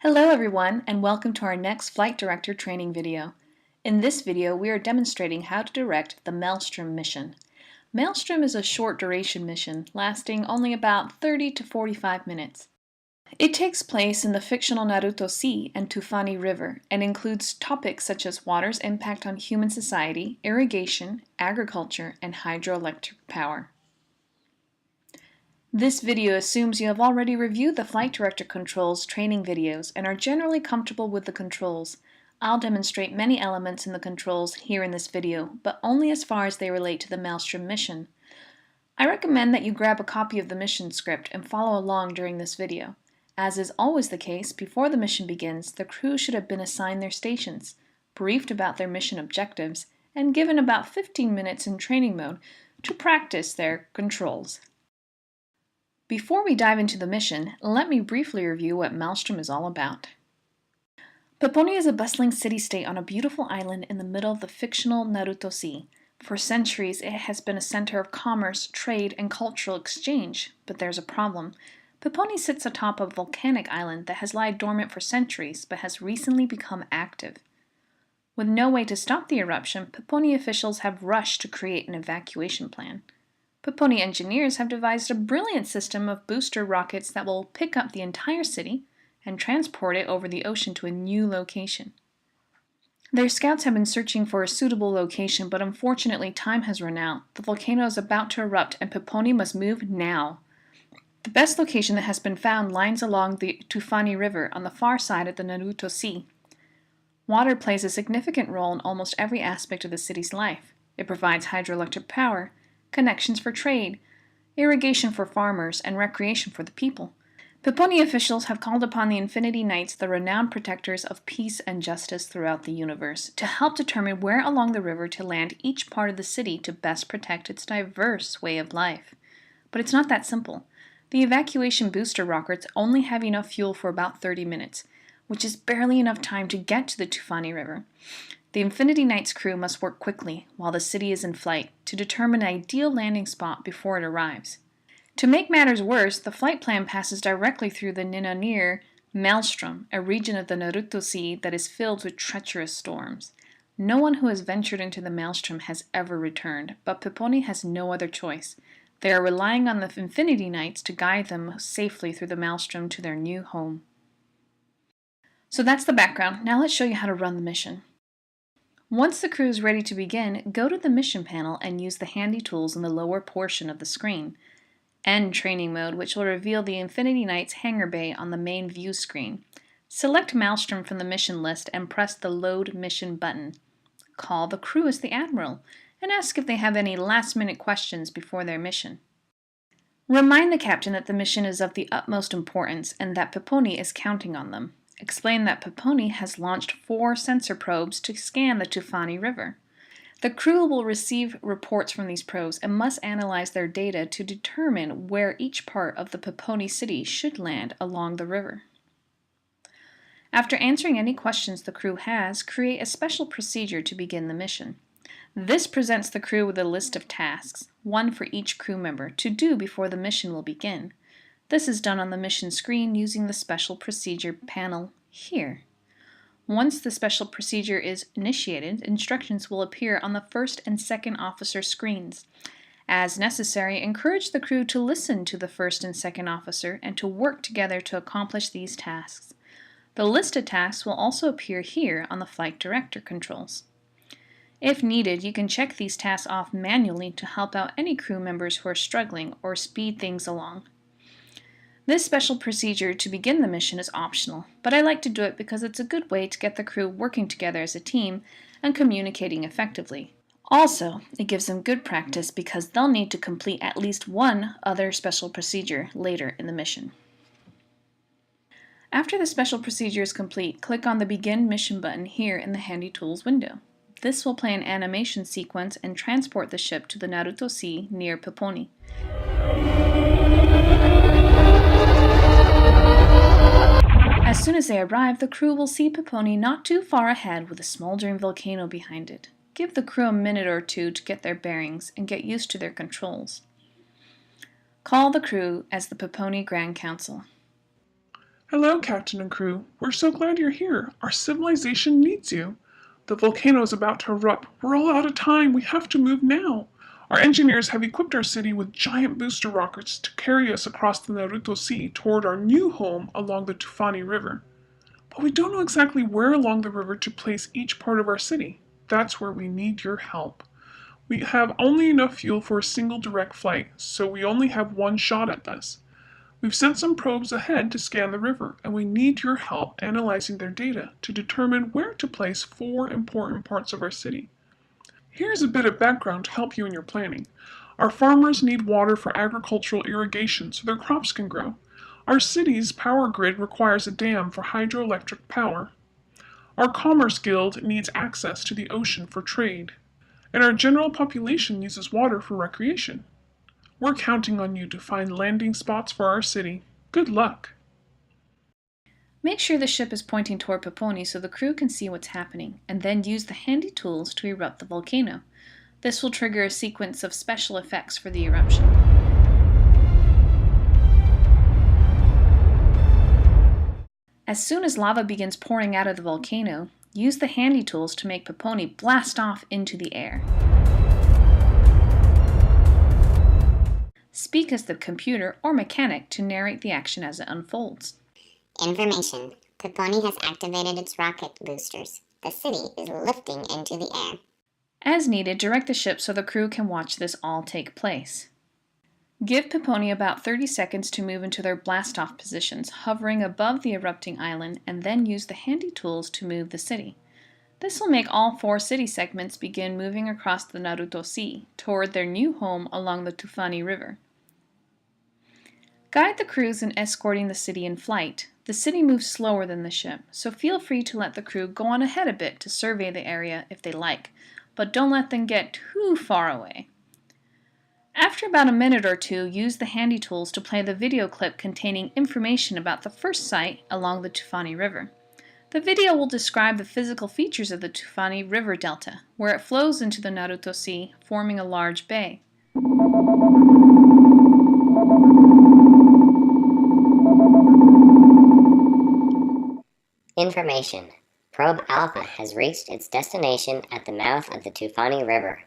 Hello everyone, and welcome to our next Flight Director training video. In this video, we are demonstrating how to direct the Maelstrom mission. Maelstrom is a short duration mission, lasting only about 30 to 45 minutes. It takes place in the fictional Naruto Sea and Tufani River, and includes topics such as water's impact on human society, irrigation, agriculture, and hydroelectric power. This video assumes you have already reviewed the Flight Director Controls training videos and are generally comfortable with the controls. I'll demonstrate many elements in the controls here in this video, but only as far as they relate to the Maelstrom mission. I recommend that you grab a copy of the mission script and follow along during this video. As is always the case, before the mission begins, the crew should have been assigned their stations, briefed about their mission objectives, and given about 15 minutes in training mode to practice their controls. Before we dive into the mission, let me briefly review what Maelstrom is all about. Peponi is a bustling city-state on a beautiful island in the middle of the fictional Naruto Sea. For centuries, it has been a center of commerce, trade, and cultural exchange. But there's a problem. Peponi sits atop a volcanic island that has lied dormant for centuries, but has recently become active. With no way to stop the eruption, Peponi officials have rushed to create an evacuation plan. Peponi engineers have devised a brilliant system of booster rockets that will pick up the entire city and transport it over the ocean to a new location. Their scouts have been searching for a suitable location, but unfortunately time has run out. The volcano is about to erupt and Peponi must move now. The best location that has been found lies along the Tufani River on the far side of the Naruto Sea. Water plays a significant role in almost every aspect of the city's life. It provides hydroelectric power, connections for trade, irrigation for farmers, and recreation for the people. Peponi officials have called upon the Infinity Knights, the renowned protectors of peace and justice throughout the universe, to help determine where along the river to land each part of the city to best protect its diverse way of life. But it's not that simple. The evacuation booster rockets only have enough fuel for about 30 minutes, which is barely enough time to get to the Tufani River. The Infinity Knights crew must work quickly, while the city is in flight, to determine an ideal landing spot before it arrives. To make matters worse, the flight plan passes directly through the near Maelstrom, a region of the Naruto Sea that is filled with treacherous storms. No one who has ventured into the Maelstrom has ever returned, but Peponi has no other choice. They are relying on the Infinity Knights to guide them safely through the Maelstrom to their new home. So that's the background. Now let's show you how to run the mission. Once the crew is ready to begin, go to the mission panel and use the handy tools in the lower portion of the screen. End training mode, which will reveal the Infinity Knights hangar bay on the main view screen. Select Maelstrom from the mission list and press the Load Mission button. Call the crew as the Admiral and ask if they have any last-minute questions before their mission. Remind the captain that the mission is of the utmost importance and that Peponi is counting on them. Explain that Peponi has launched 4 sensor probes to scan the Tufani River. The crew will receive reports from these probes and must analyze their data to determine where each part of the Peponi city should land along the river. After answering any questions the crew has, create a special procedure to begin the mission. This presents the crew with a list of tasks, one for each crew member, to do before the mission will begin. This is done on the mission screen using the Special Procedure panel here. Once the special procedure is initiated, instructions will appear on the first and second officer screens. As necessary, encourage the crew to listen to the first and second officer and to work together to accomplish these tasks. The list of tasks will also appear here on the Flight Director controls. If needed, you can check these tasks off manually to help out any crew members who are struggling or speed things along. This special procedure to begin the mission is optional, but I like to do it because it's a good way to get the crew working together as a team and communicating effectively. Also, it gives them good practice because they'll need to complete at least one other special procedure later in the mission. After the special procedure is complete, click on the Begin Mission button here in the Handy Tools window. This will play an animation sequence and transport the ship to the Naruto Sea near Peponi. As soon as they arrive, the crew will see Peponi not too far ahead with a smoldering volcano behind it. Give the crew a minute or two to get their bearings and get used to their controls. Call the crew as the Peponi Grand Council. Hello, Captain and crew. We're so glad you're here. Our civilization needs you. The volcano is about to erupt. We're all out of time. We have to move now. Our engineers have equipped our city with giant booster rockets to carry us across the Naruto Sea toward our new home along the Tufani River. But we don't know exactly where along the river to place each part of our city. That's where we need your help. We have only enough fuel for a single direct flight, so we only have one shot at this. We've sent some probes ahead to scan the river, and we need your help analyzing their data to determine where to place 4 important parts of our city. Here's a bit of background to help you in your planning. Our farmers need water for agricultural irrigation so their crops can grow. Our city's power grid requires a dam for hydroelectric power. Our Commerce Guild needs access to the ocean for trade. And our general population uses water for recreation. We're counting on you to find landing spots for our city. Good luck! Make sure the ship is pointing toward Peponi so the crew can see what's happening, and then use the handy tools to erupt the volcano. This will trigger a sequence of special effects for the eruption. As soon as lava begins pouring out of the volcano, use the handy tools to make Peponi blast off into the air. Speak as the computer or mechanic to narrate the action as it unfolds. Information. Peponi has activated its rocket boosters. The city is lifting into the air. As needed, direct the ship so the crew can watch this all take place. Give Peponi about 30 seconds to move into their blast-off positions, hovering above the erupting island, and then use the handy tools to move the city. This will make all 4 city segments begin moving across the Naruto Sea, toward their new home along the Tufani River. Guide the crews in escorting the city in flight. The city moves slower than the ship, so feel free to let the crew go on ahead a bit to survey the area if they like, but don't let them get too far away. After about a minute or two, use the handy tools to play the video clip containing information about the first site along the Tufani River. The video will describe the physical features of the Tufani River Delta, where it flows into the Naruto Sea, forming a large bay. Information. Probe Alpha has reached its destination at the mouth of the Tufani River.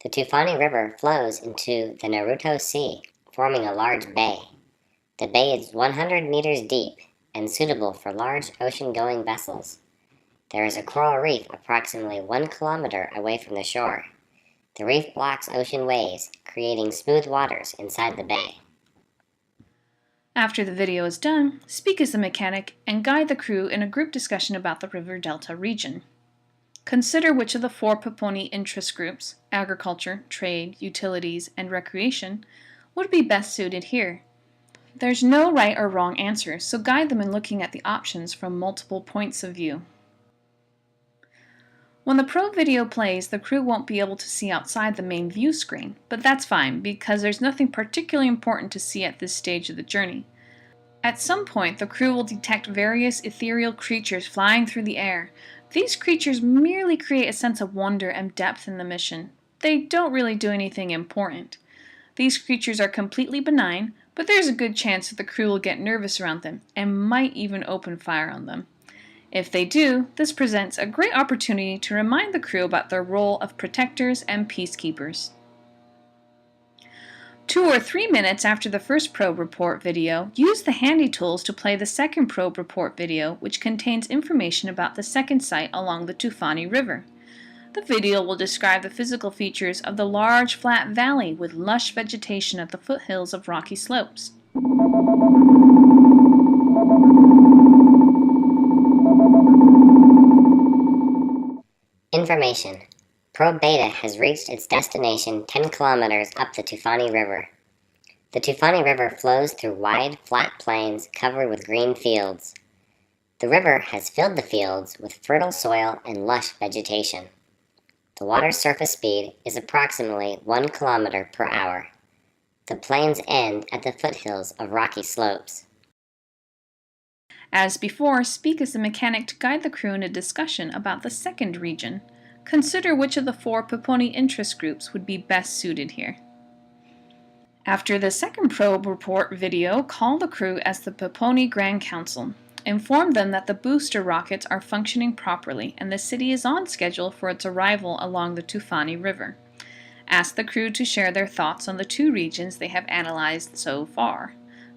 The Tufani River flows into the Naruto Sea, forming a large bay. The bay is 100 meters deep and suitable for large ocean-going vessels. There is a coral reef approximately 1 kilometer away from the shore. The reef blocks ocean waves, creating smooth waters inside the bay. After the video is done, speak as the mechanic and guide the crew in a group discussion about the River Delta region. Consider which of the 4 Peponi interest groups, agriculture, trade, utilities, and recreation, would be best suited here. There's no right or wrong answer, so guide them in looking at the options from multiple points of view. When the probe video plays, the crew won't be able to see outside the main view screen, but that's fine because there's nothing particularly important to see at this stage of the journey. At some point, the crew will detect various ethereal creatures flying through the air. These creatures merely create a sense of wonder and depth in the mission. They don't really do anything important. These creatures are completely benign, but there's a good chance that the crew will get nervous around them and might even open fire on them. If they do, this presents a great opportunity to remind the crew about their role of protectors and peacekeepers. 2 or 3 minutes after the first probe report video, use the handy tools to play the second probe report video, which contains information about the second site along the Tufani River. The video will describe the physical features of the large flat valley with lush vegetation at the foothills of rocky slopes. Information. Probe Beta has reached its destination 10 kilometers up the Tufani River. The Tufani River flows through wide, flat plains covered with green fields. The river has filled the fields with fertile soil and lush vegetation. The water's surface speed is approximately 1 kilometer per hour. The plains end at the foothills of rocky slopes. As before, speak as the mechanic to guide the crew in a discussion about the second region. Consider which of the 4 Peponi interest groups would be best suited here. After the second probe report video, call the crew as the Poponi Grand Council. Inform them that the booster rockets are functioning properly and the city is on schedule for its arrival along the Tufani River. Ask the crew to share their thoughts on the two regions they have analyzed so far.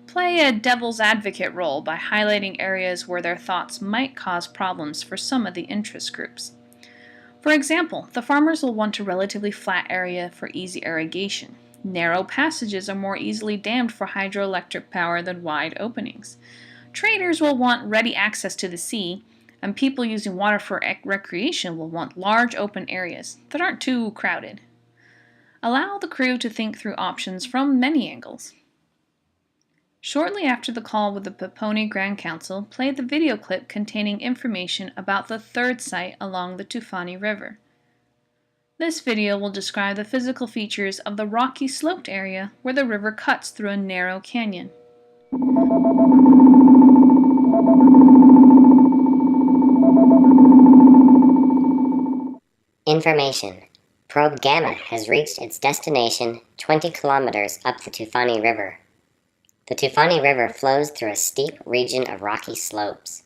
Play a devil's advocate role by highlighting areas where their thoughts might cause problems for some of the interest groups. For example, the farmers will want a relatively flat area for easy irrigation. Narrow passages are more easily dammed for hydroelectric power than wide openings. Traders will want ready access to the sea, and people using water for recreation will want large open areas that aren't too crowded. Allow the crew to think through options from many angles. Shortly after the call with the Poponi Grand Council, play the video clip containing information about the third site along the Tufani River. This video will describe the physical features of the rocky sloped area where the river cuts through a narrow canyon. Information. Probe Gamma has reached its destination 20 kilometers up the Tufani River. The Tufani River flows through a steep region of rocky slopes.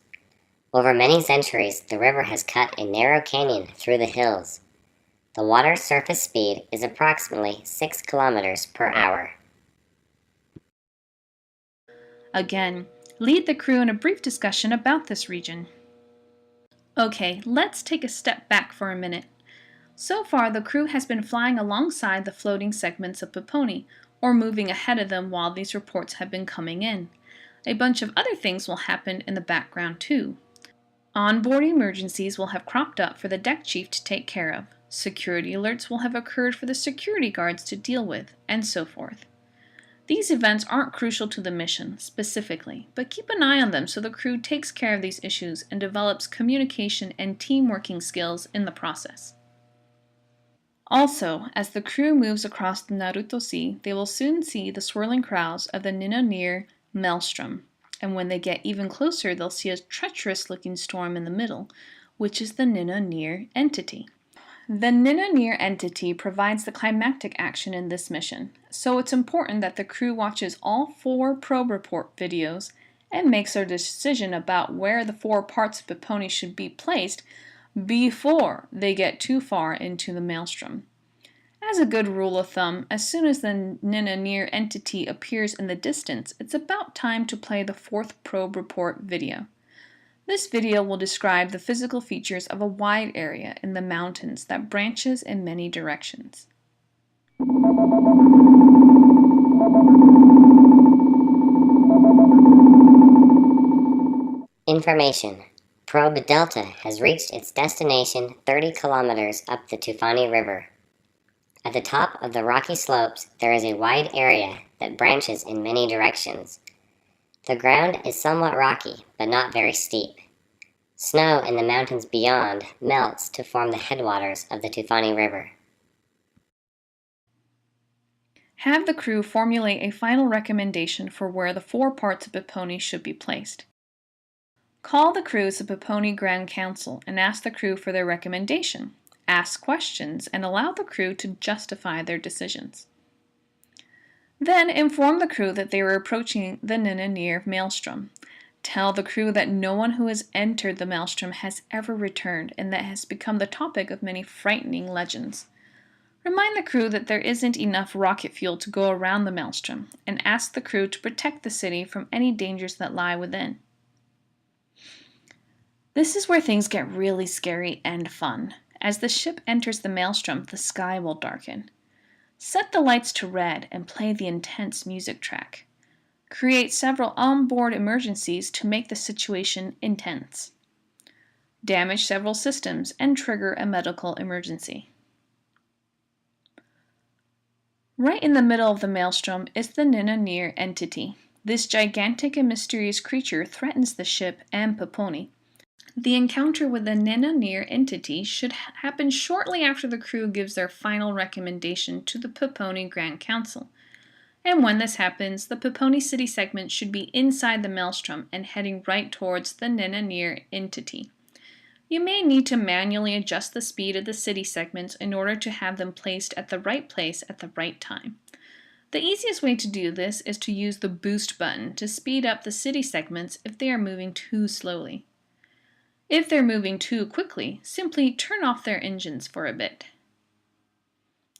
Over many centuries, the river has cut a narrow canyon through the hills. The water's surface speed is approximately 6 kilometers per hour. Again, lead the crew in a brief discussion about this region. Okay, let's take a step back for a minute. So far, the crew has been flying alongside the floating segments of Poponi, or moving ahead of them while these reports have been coming in. A bunch of other things will happen in the background too. Onboard emergencies will have cropped up for the deck chief to take care of. Security alerts will have occurred for the security guards to deal with, and so forth. These events aren't crucial to the mission, specifically, but keep an eye on them so the crew takes care of these issues and develops communication and team-working skills in the process. Also, as the crew moves across the Naruto Sea, they will soon see the swirling crowds of the Ninna-near Maelstrom, and when they get even closer, they'll see a treacherous-looking storm in the middle, which is the Ninna-near entity. The Ninna-near entity provides the climactic action in this mission, so it's important that the crew watches all 4 probe report videos and makes their decision about where the 4 parts of Poponi should be placed before they get too far into the Maelstrom. As a good rule of thumb, as soon as the Ninna-near entity appears in the distance, it's about time to play the 4th probe report video. This video will describe the physical features of a wide area in the mountains that branches in many directions. Information. Probe Delta has reached its destination 30 kilometers up the Tufani River. At the top of the rocky slopes, there is a wide area that branches in many directions. The ground is somewhat rocky, but not very steep. Snow in the mountains beyond melts to form the headwaters of the Tufani River. Have the crew formulate a final recommendation for where the 4 parts of Poponi should be placed. Call the crew as the Poponi Grand Council and ask the crew for their recommendation. Ask questions and allow the crew to justify their decisions. Then inform the crew that they are approaching the Ninna-near Maelstrom. Tell the crew that no one who has entered the Maelstrom has ever returned and that has become the topic of many frightening legends. Remind the crew that there isn't enough rocket fuel to go around the Maelstrom and ask the crew to protect the city from any dangers that lie within. This is where things get really scary and fun. As the ship enters the Maelstrom, the sky will darken. Set the lights to red and play the intense music track. Create several onboard emergencies to make the situation intense. Damage several systems and trigger a medical emergency. Right in the middle of the Maelstrom is the Ninna-near entity. This gigantic and mysterious creature threatens the ship and Poponi. The encounter with the Ninna-near entity should happen shortly after the crew gives their final recommendation to the Poponi Grand Council. And when this happens, the Poponi city segment should be inside the Maelstrom and heading right towards the Ninna-near entity. You may need to manually adjust the speed of the city segments in order to have them placed at the right place at the right time. The easiest way to do this is to use the boost button to speed up the city segments if they are moving too slowly. If they're moving too quickly, simply turn off their engines for a bit.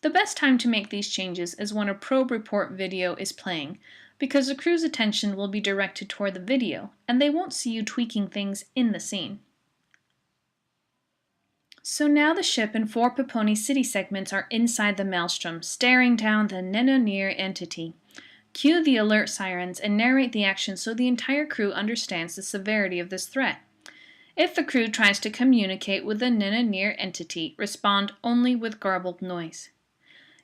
The best time to make these changes is when a probe report video is playing, because the crew's attention will be directed toward the video, and they won't see you tweaking things in the scene. So now the ship and 4 Poponi city segments are inside the Maelstrom, staring down the Nenonir entity. Cue the alert sirens and narrate the action so the entire crew understands the severity of this threat. If the crew tries to communicate with the Nenonir entity, respond only with garbled noise.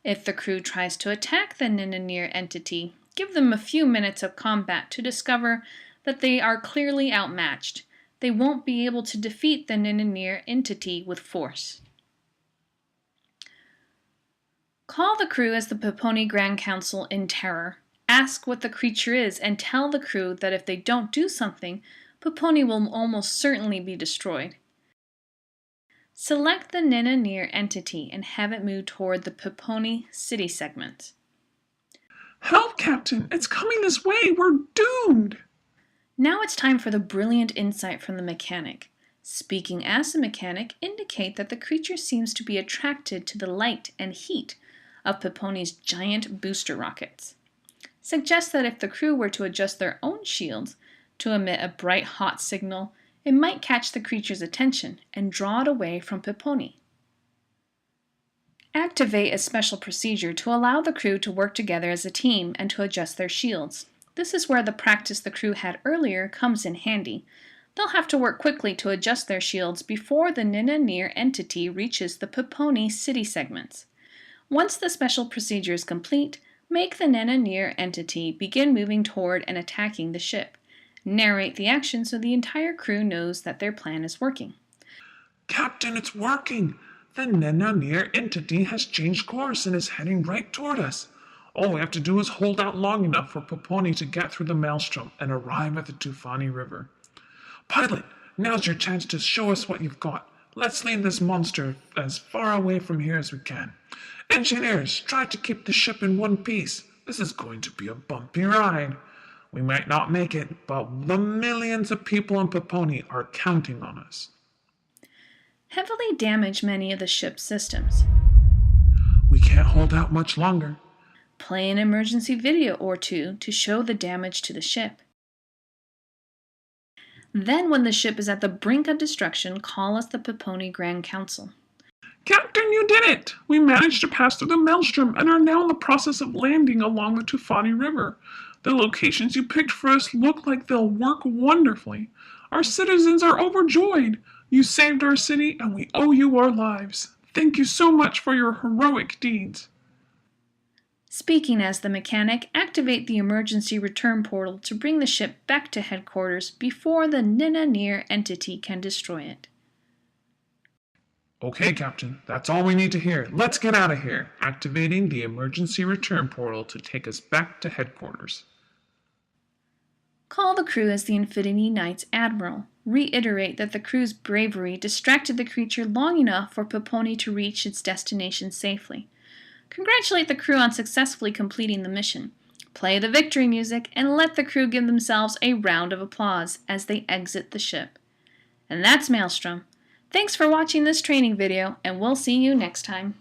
If the crew tries to attack the Nenonir entity, give them a few minutes of combat to discover that they are clearly outmatched. They won't be able to defeat the Nenonir entity with force. Call the crew as the Poponi Grand Council in terror. Ask what the creature is and tell the crew that if they don't do something, Poponi will almost certainly be destroyed. Select the Nenonir entity and have it move toward the Poponi city segment. Help, Captain! It's coming this way! We're doomed! Now it's time for the brilliant insight from the mechanic. Speaking as the mechanic, indicate that the creature seems to be attracted to the light and heat of Poponi's giant booster rockets. Suggest that if the crew were to adjust their own shields to emit a bright hot signal, it might catch the creature's attention and draw it away from Poponi. Activate a special procedure to allow the crew to work together as a team and to adjust their shields. This is where the practice the crew had earlier comes in handy. They'll have to work quickly to adjust their shields before the Nenonir entity reaches the Poponi city segments. Once the special procedure is complete, make the Nenonir entity begin moving toward and attacking the ship. Narrate the action so the entire crew knows that their plan is working. Captain, it's working! The Nenonir entity has changed course and is heading right toward us. All we have to do is hold out long enough for Poponi to get through the Maelstrom and arrive at the Tufani River. Pilot, now's your chance to show us what you've got. Let's lead this monster as far away from here as we can. Engineers, try to keep the ship in one piece. This is going to be a bumpy ride. We might not make it, but the millions of people in Poponi are counting on us. Heavily damage many of the ship's systems. We can't hold out much longer. Play an emergency video or two to show the damage to the ship. Then when the ship is at the brink of destruction, call us the Poponi Grand Council. Captain, you did it! We managed to pass through the Maelstrom and are now in the process of landing along the Tufani River. The locations you picked for us look like they'll work wonderfully. Our citizens are overjoyed. You saved our city and we owe you our lives. Thank you so much for your heroic deeds. Speaking as the mechanic, activate the emergency return portal to bring the ship back to headquarters before the Nenonir entity can destroy it. Okay, Captain, that's all we need to hear. Let's get out of here. Activating the emergency return portal to take us back to headquarters. Call the crew as the Infinity Knights Admiral. Reiterate that the crew's bravery distracted the creature long enough for Poponi to reach its destination safely. Congratulate the crew on successfully completing the mission. Play the victory music and let the crew give themselves a round of applause as they exit the ship. And that's Maelstrom. Thanks for watching this training video, and we'll see you next time.